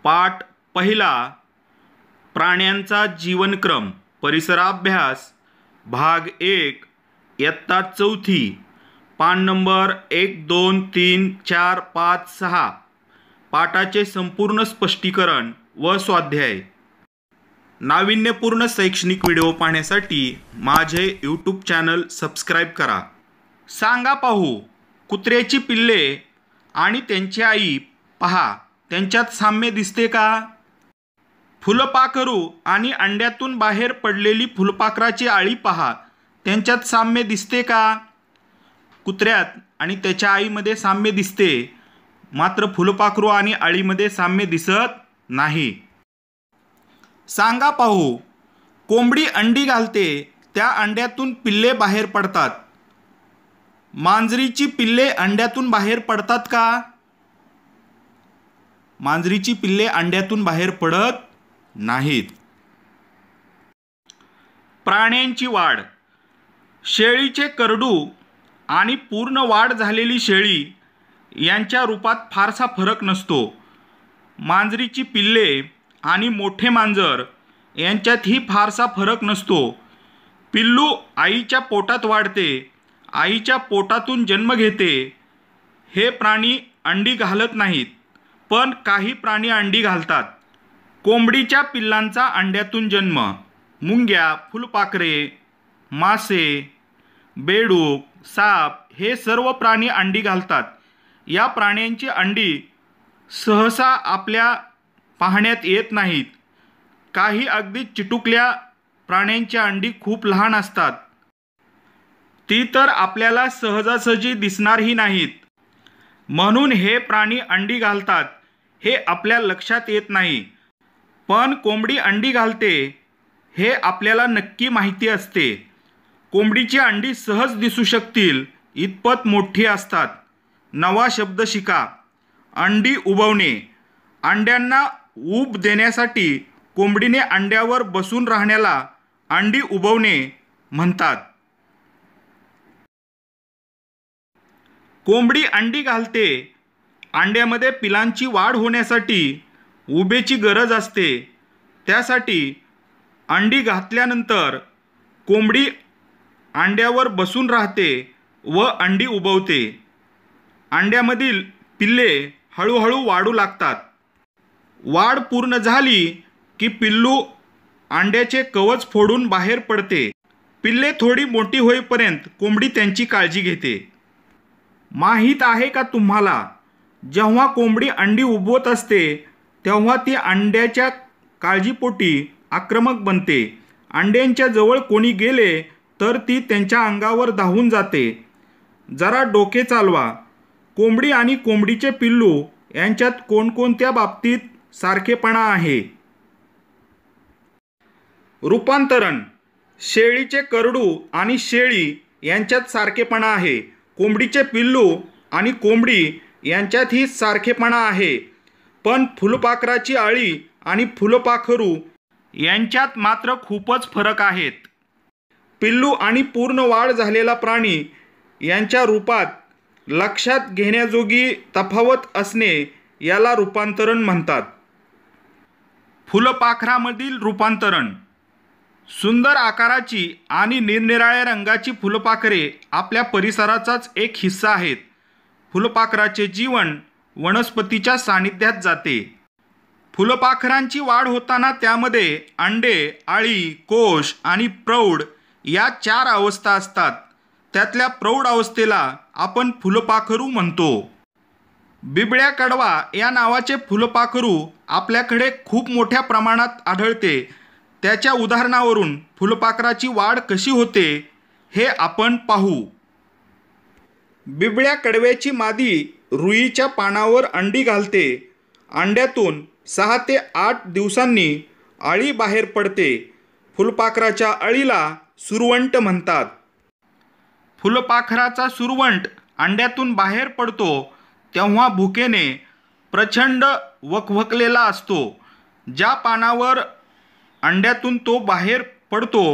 पाठ पहिला प्राण्यांचा जीवनक्रम परिसराभ्यास भाग 1 इयत्ता चौथी पान नंबर 1 2 3 4 5 6 पाठाचे संपूर्ण स्पष्टीकरण व स्वाध्याय। नाविन्यपूर्ण शैक्षणिक व्हिडिओ पाहण्यासाठी माझे यूट्यूब चॅनल सबस्क्राईब करा। सांगा पाहू, कुत्र्याची पिल्ले आणि त्यांची आई पहा, त्यांच्यात साम्य दिसते का? फुलपाखरू आणि अंड्यातून बाहेर पडलेली फुलपाखराची आळी पहा, त्यांच्यात साम्य दिसते का? कुत्र्यात आणि त्याच्या आईमध्ये साम्य दिसते, मात्र फुलपाखरू आणि आळीमध्ये साम्य दिसत नाही। सांगा पाहू, कोंबडी अंडी घालते, त्या अंड्यातून पिल्ले बाहेर पडतात। मांजरीची पिल्ले अंड्यातून बाहेर पडतात का? मांजरीची पिल्ले अंड्यातून बाहेर पडत नाहीत। प्राण्यांची वाढ। शेळीचे करडू आणि पूर्ण वाढ झालेली शेळी यांच्या रूपात फारसा फरक नसतो। मांजरीची पिल्ले आणि मोठे मांजर यांच्यातही फारसा फरक नसतो। पिल्लू आईच्या पोटात वाढते, आईच्या पोटातून जन्म घेते। हे प्राणी अंडी घालत नाहीत, पण काही प्राणी अंडी घालतात। कोंबडीच्या पिल्लांचा अंड्यातून जन्म। मुंग्या, फुलपाखरे, मासे, बेडूक, साप हे सर्व प्राणी अंडी घालतात। या प्राण्यांची अंडी सहसा आपल्या पाहण्यात येत नाहीत। काही अगदी चिटुकल्या प्राण्यांची अंडी खूप लहान असतात, ती तर आपल्याला सहजासहजी दिसणारही नाहीत, म्हणून हे प्राणी अंडी घालतात हे आपल्या लक्षात येत नाही। पण कोंबडी अंडी घालते हे आपल्याला नक्की माहिती असते। कोंबडीची अंडी सहज दिसू शकतील इतपत मोठी असतात। नवा शब्द शिका, अंडी उबवणे। अंड्यांना ऊब देण्यासाठी कोंबडीने अंड्यावर बसून राहण्याला अंडी उबवणे म्हणतात। कोंबडी अंडी घालते, अंड्यामध्ये पिलांची वाढ होण्यासाठी उबेची गरज असते। त्यासाठी अंडी घातल्यानंतर कोंबडी अंड्यावर बसून राहते व अंडी उबवते। अंड्यामधील पिल्ले हळूहळू वाढू लागतात। वाढ पूर्ण झाली की पिल्लू अंड्याचे कवच फोडून बाहेर पडते। पिल्ले थोडी मोठी होईपर्यंत कोंबडी त्यांची काळजी घेते। माहीत आहे का तुम्हाला, जेव्हा कोंबडी अंडी उबवत असते तेव्हा ती अंड्याच्या काळजीपोटी आक्रमक बनते। अंड्यांच्या जवळ कोणी गेले तर ती त्यांच्या अंगावर धावून जाते। जरा डोके चालवा, कोंबडी आणि कोंबडीचे पिल्लू यांच्यात कोणकोणत्या बाबतीत सारखेपणा आहे? रूपांतरण। शेळीचे करडू आणि शेळी यांच्यात सारखेपणा आहे। कोंबडीचे पिल्लू आणि कोंबडी यांच्यातही सारखेपणा आहे, पण फुलपाखराची आळी आणि फुलपाखरू यांच्यात मात्र खूपच फरक आहेत। पिल्लू आणि पूर्ण वाढ झालेला प्राणी यांच्या रूपात लक्षात घेण्याजोगी तफावत असणे याला रूपांतरण म्हणतात। फुलपाखरामधील रूपांतरण। सुंदर आकाराची आणि निरनिराळ्या रंगाची फुलपाखरे आपल्या परिसराचाच एक हिस्सा आहेत। फुलपाखराचे जीवन वनस्पतीच्या सानिध्यात जाते। फुलपाखरांची वाढ होताना त्यामध्ये अंडे, अळी, कोश आणि प्रौढ या 4 अवस्था असतात। त्यातल्या प्रौढ अवस्थेला आपण फुलपाखरू म्हणतो। बिबळ्या कडवा या नावाचे फुलपाखरू आपल्याकडे खूप मोठ्या प्रमाणात आढळते। त्याच्या उदाहरणावरून फुलपाखराची वाढ कशी होते हे आपण पाहू। बिबळ्या कडव्याची मादी रुईच्या पानावर अंडी घालते। अंड्यातून 6 ते 8 दिवसांनी अळी बाहेर पडते। फुलपाखराच्या अळीला सुरवंट म्हणतात। फुलपाखराचा सुरवंट अंड्यातून बाहेर पडतो तेव्हा भुकेने प्रचंड वखवकलेला असतो। ज्या पानावर अंड्यातून तो बाहेर पडतो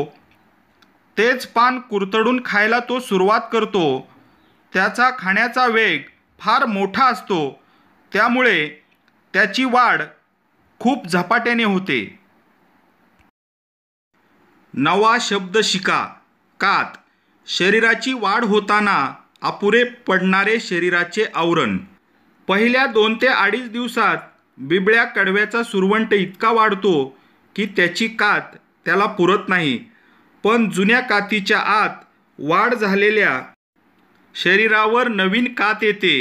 तेच पान कुरतडून खायला तो सुरुवात करतो। त्याचा खाण्याचा वेग फार मोठा असतो, त्यामुळे त्याची वाढ खूप झपाट्याने होते. नवा शब्द शिका. कात. शरीराची वाढ होताना अपुरे पडणारे शरीराचे आवरण. पहिल्या 2 ते 2.5 दिवसात बिबळ्या कडव्याचा सुरवंट इतका वाढतो की त्याची कात त्याला पुरत नाही. पण जुन्या कातीच्या आत वाढ झालेल्या शरीरावर नवीन कात येते.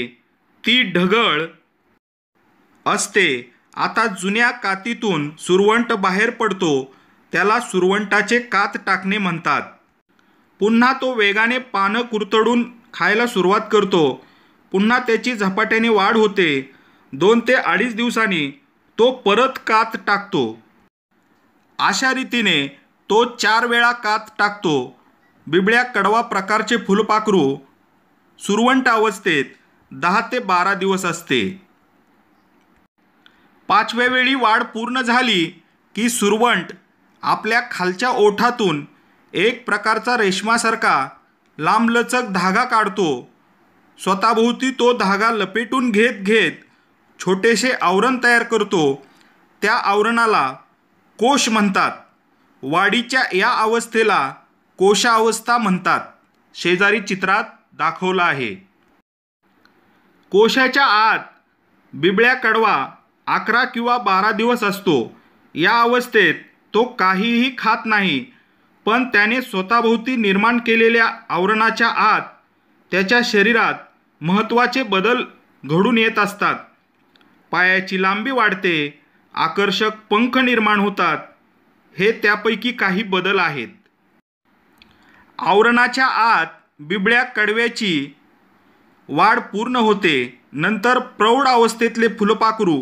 ती ढगळ असते. आता जुन्या कातीतून सुरवंट बाहेर पडतो. त्याला सुरवंटाचे कात टाकणे म्हणतात. पुन्हा तो वेगाने पानं कुरतडून खायला सुरुवात करतो. पुन्हा त्याची झपाट्याने वाढ होते. 2 ते 2.5 दिवसांनी तो परत कात टाकतो. अशा रीतीने तो 4 वेळा कात टाकतो. बिबळ्या कडवा प्रकारचे फुलपाखरू सुरवंट अवस्थेत 10 ते 12 दिवस असते. 5व्या वेळी वाढ पूर्ण झाली की सुरवंट आपल्या खालच्या ओठातून एक प्रकारचा रेशमासारखा लांबलचक धागा काढतो. स्वतःभोवती तो धागा लपेटून घेत घेत छोटेसे आवरण तयार करतो. त्या आवरणाला कोश म्हणतात. वाढीच्या या अवस्थेला कोशावस्था म्हणतात. शेजारी चित्रात दाखवलं आहे. कोशाच्या आत बिबळ्या कडवा 11 किंवा 12 दिवस असतो. या अवस्थेत तो काहीही खात नाही. पण त्याने स्वतःभोवती निर्माण केलेल्या आवरणाच्या आत त्याच्या शरीरात महत्त्वाचे बदल घडून येत असतात. पायाची लांबी वाढते. आकर्षक पंख निर्माण होतात. हे त्यापैकी काही बदल आहेत. आवरणाच्या आत बिबळ्या कडव्याची वाढ पूर्ण होते. नंतर प्रौढ अवस्थेतले फुलपाखरू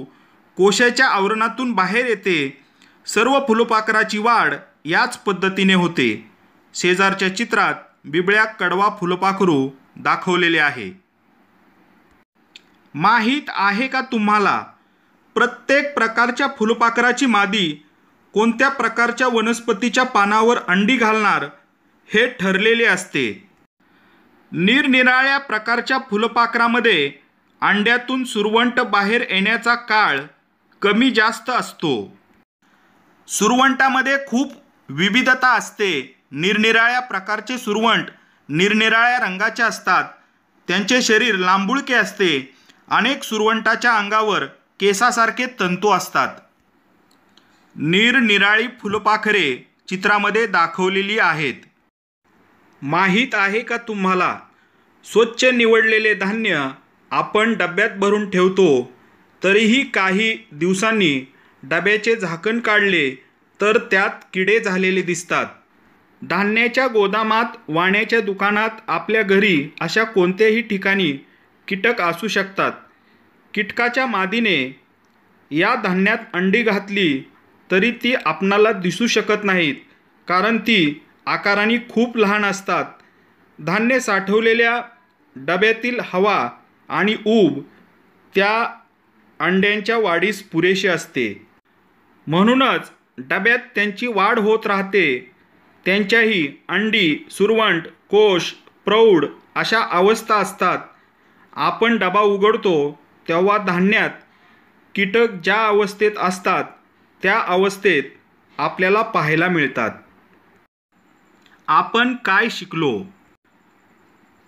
कोशाच्या आवरणातून बाहेर येते. सर्व फुलपाखराची वाढ याच पद्धतीने होते. शेजारच्या चित्रात बिबळ्या कडवा फुलपाखरू दाखवलेले आहे. माहीत आहे का तुम्हाला प्रत्येक प्रकारच्या फुलपाखराची मादी कोणत्या प्रकारच्या वनस्पतीच्या पानावर अंडी घालणार हे ठरलेले असते. निरनिराळ्या प्रकारच्या फुलपाखरामध्ये अंड्यातून सुरवंट बाहेर येण्याचा काळ कमी जास्त असतो. सुरवंटामध्ये खूप विविधता असते. निरनिराळ्या प्रकारचे सुरवंट निरनिराळ्या रंगाचे असतात. त्यांचे शरीर लांबुळके असते. अनेक सुरवंटाच्या अंगावर केसासारखे तंतू असतात. निरनिराळी फुलपाखरे चित्रामध्ये दाखवलेली आहेत. माहीत आहे का तुम्हाला स्वच्छ निवडलेले धान्य आपण डब्यात भरून ठेवतो. तरीही काही दिवसांनी डब्याचे झाकण काढले तर त्यात किडे झालेले दिसतात. धान्याच्या गोदामात, वाण्याच्या दुकानात, आपल्या घरी अशा कोणत्याही ठिकाणी कीटक असू शकतात. कीटकाच्या मादीने या धान्यात अंडी घातली तरी ती आपणाला दिसू शकत नाहीत, कारण ती आकाराने खूप लहान असतात. धान्य साठवलेल्या डब्यातील हवा आणि ऊब त्या अंड्यांच्या वाढीस पुरेशी असते. म्हणूनच डब्यात त्यांची वाढ होत राहते. त्यांच्याही अंडी, सुरवंट, कोश, प्रौढ अशा अवस्था असतात. आपण डबा उघडतो तेव्हा धान्यात कीटक ज्या अवस्थेत असतात त्या अवस्थेत आपल्याला पाहायला मिळतात. आपण काय शिकलो?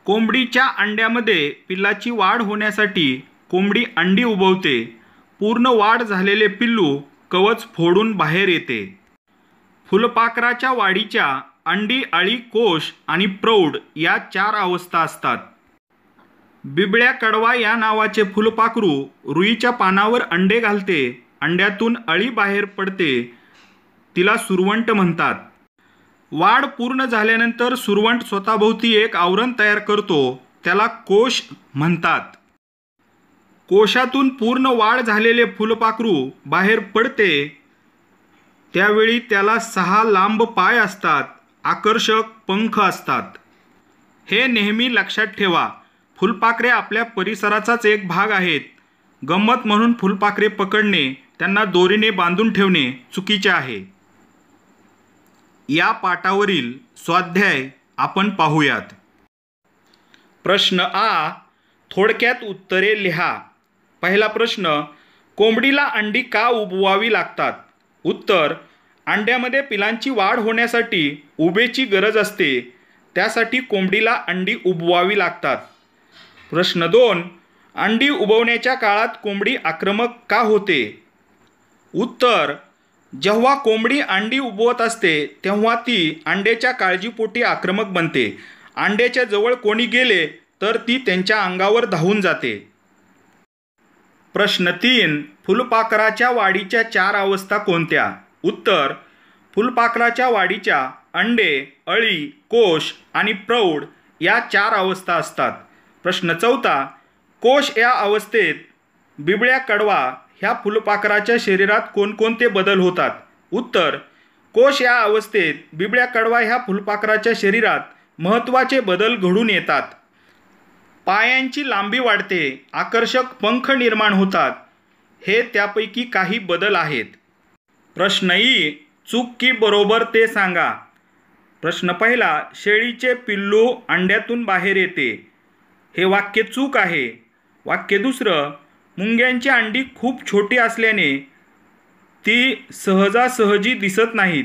कोंबडीच्या अंड्यामध्ये पिल्लाची वाढ होण्यासाठी कोंबडी अंडी उबवते. पूर्ण वाढ झालेले पिल्लू कवच फोडून बाहेर येते. फुलपाखराच्या वाढीच्या अंडी, अळी, कोश आणि प्रौढ या 4 अवस्था असतात. बिबळ्या कडवा या नावाचे फुलपाखरू रुईच्या पानावर अंडे घालते. अंड्यातून अळी बाहेर पडते. तिला सुरवंट म्हणतात. वाढ पूर्ण झाल्यानंतर सुरवंट स्वतःभोवती एक आवरण तयार करतो. त्याला कोश म्हणतात. कोशातून पूर्ण वाढ झालेले फुलपाखरू बाहेर पडते. त्यावेळी त्याला 6 लांब पाय असतात. आकर्षक पंख असतात. हे नेहमी लक्षात ठेवा. फुलपाखरे आपल्या परिसराचाच एक भाग आहेत. गंमत म्हणून फुलपाखरे पकडणे, त्यांना दोरीने बांधून ठेवणे चुकीचे आहे. या पाठावरील स्वाध्याय आपण पाहूयात. प्रश्न आ. थोडक्यात उत्तरे लिहा. पहिला प्रश्न. कोंबडीला अंडी का उबवावी लागतात? उत्तर: अंड्यामध्ये पिलांची वाढ होण्यासाठी उबेची गरज असते, त्यासाठी कोंबडीला अंडी उबवावी लागतात. प्रश्न 2. अंडी उबवण्याच्या काळात कोंबडी आक्रमक का होते? उत्तर: जेव्हा कोंबडी अंडी उबवत असते तेव्हा ती अंड्याच्या काळजीपोटी आक्रमक बनते. अंड्याच्या जवळ कोणी गेले तर ती त्यांच्या अंगावर धावून जाते. प्रश्न 3. फुलपाखराच्या वाढीच्या 4 अवस्था कोणत्या? उत्तर: फुलपाखराच्या वाढीच्या अंडे, अळी, कोश आणि प्रौढ या 4 अवस्था असतात. प्रश्न 4. कोश या अवस्थेत बिबळ्या कडवा ह्या फुलपाखराच्या शरीरात कोणकोणते बदल होतात? उत्तर: कोश या अवस्थेत बिबळ्या कडवा ह्या फुलपाखराच्या शरीरात महत्त्वाचे बदल घडून येतात. पायांची लांबी वाढते, आकर्षक पंख निर्माण होतात. हे त्यापैकी काही बदल आहेत. प्रश्न ई. चूक की बरोबर ते सांगा. प्रश्न 1. शेळीचे पिल्लू अंड्यातून बाहेर येते. हे वाक्य चूक आहे. वाक्य 2. मुंग्यांची अंडी खूप छोटी असल्याने ती सहजासहजी दिसत नाहीत.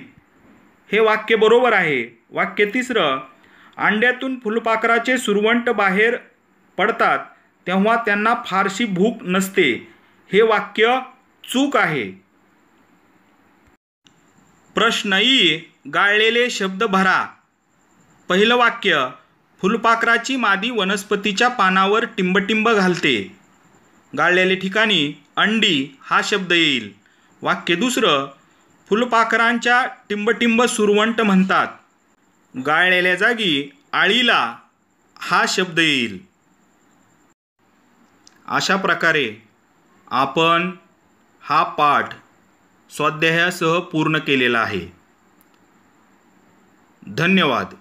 हे वाक्य बरोबर आहे. वाक्य 3. अंड्यातून फुलपाखराचे सुरवंट बाहेर पडतात तेव्हा त्यांना फारशी भूक नसते. हे वाक्य चूक आहे. प्रश्न ई. गाळलेले शब्द भरा. पहिलं वाक्य: फुलपाखराची मादी वनस्पतीच्या पानावर टिंबटिंब घालते. गाळलेल्या ठिकाणी अंडी हा शब्द येईल. वाक्य 2. फुलपाखरांच्या टिंबटिंब सुरवंट म्हणतात. गाळलेल्या जागी आळीला हा शब्द येईल. अशा प्रकारे आपण हा पाठ स्वाध्यायासह पूर्ण केलेला आहे. धन्यवाद.